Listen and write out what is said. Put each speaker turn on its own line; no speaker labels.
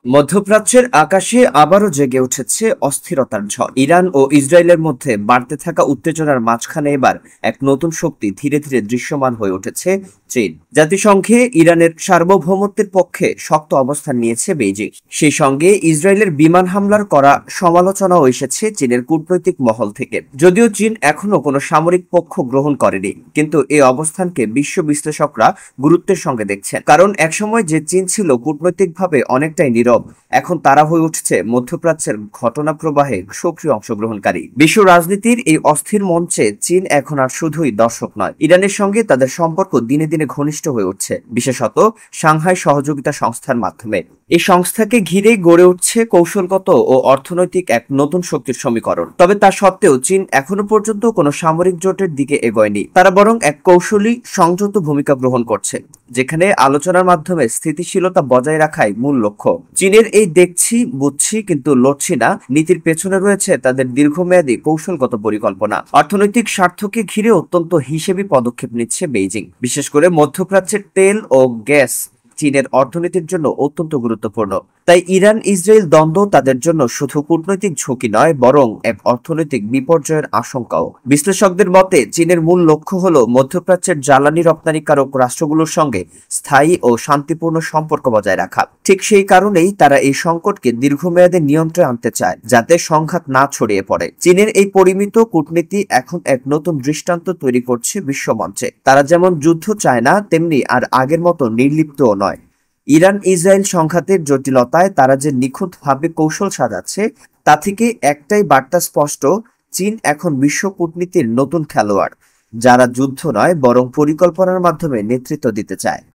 মধ্যপ্রাচ্যের আকাশে আবারও জেগে উঠেছে অস্থিরতার ঝড়। ইরান ও ইসরায়েলের মধ্যে বাড়তে থাকা উত্তেজনার মাঝখানে এবার এক নতুন শক্তি ধীরে ধীরে দৃশ্যমান হয়ে উঠেছে, চীন। জাতিসংঘে ইরানের সার্বভৌমত্বের পক্ষে শক্ত অবস্থান নিয়েছে বেইজিং। সেই সঙ্গে ইসরায়েলের বিমান হামলার করা সমালোচনাও এসেছে চীনের কূটনৈতিক মহল থেকে। যদিও চীন এখনো কোনো সামরিক পক্ষ গ্রহণ করেনি, কিন্তু এই অবস্থানকে বিশ্ব বিশ্লেষকরা গুরুত্বের সঙ্গে দেখছেন। কারণ একসময় যে চীন ছিল কূটনৈতিকভাবে অনেকটাই নীরব, এখন তারা হয়ে উঠছে মধ্যপ্রাচ্যের ঘটনা প্রবাহে সক্রিয় অংশগ্রহণকারী। বিশ্ব রাজনীতির এই অস্থির মঞ্চে চীন এখন আর শুধুই দর্শক নয়, ইরানের সঙ্গে তাদের সম্পর্ক দিনে দিনে ঘনিষ্ঠ হয়ে উঠছে, বিশেষত সাংহাই সহযোগিতা সংস্থার মাধ্যমে। এই সংস্থাকে ঘিরে গড়ে উঠছে কৌশলগত ও অর্থনৈতিক এক নতুন শক্তির সমীকরণ। তবে তা সত্ত্বেও চীন এখনো পর্যন্ত কোনো সামরিক জোটের দিকে এগোয়নি। তারা বরং এক কৌশলী সংযত ভূমিকা গ্রহণ করছে, যেখানে আলোচনার মাধ্যমে স্থিতিশীলতা বজায় রাখাই মূল লক্ষ্য। চীনের এই দেখছি বুঝছি কিন্তু লড়ছি না নীতির পেছনে রয়েছে তাদের দীর্ঘমেয়াদী কৌশলগত পরিকল্পনা। অর্থনৈতিক স্বার্থকে ঘিরে অত্যন্ত হিসেবী পদক্ষেপ নিচ্ছে বেইজিং। বিশেষ করে মধ্যপ্রাচ্যের তেল ও গ্যাস চীনের অর্থনীতির জন্য অত্যন্ত গুরুত্বপূর্ণ। তাই ইরান ইসরায়েল দ্বন্দ্ব তাদের জন্য শুধু কূটনৈতিক ঝুঁকি নয়, বরং এক অর্থনৈতিক বিপর্যয়ের আশঙ্কাও। বিশ্লেষকদের মতে চীনের মূল লক্ষ্য হল মধ্যপ্রাচ্যের জ্বালানি রপ্তানিকারক রাষ্ট্রগুলোর সঙ্গে স্থায়ী ও শান্তিপূর্ণ সম্পর্ক বজায় রাখা। ঠিক সেই কারণেই তারা এই সংকটকে দীর্ঘমেয়াদে নিয়ন্ত্রণে আনতে চায়, যাতে সংঘাত না ছড়িয়ে পড়ে। চীনের এই পরিমিত কূটনীতি এখন এক নতুন দৃষ্টান্ত তৈরি করছে বিশ্বমঞ্চে। তারা যেমন যুদ্ধ চায় না, তেমনি আর আগের মতো নির্লিপ্তও নয়। ইরান ইসরায়েল সংঘাতের জটিলতায় তারা যে নিখুঁতভাবে কৌশল সাজাচ্ছে, তা থেকে একটাই বার্তা স্পষ্ট: চীন এখন বিশ্ব কূটনীতির নতুন খেলোয়াড়, যারা যুদ্ধ নয় বরং পরিকল্পনার মাধ্যমে নেতৃত্ব দিতে চায়।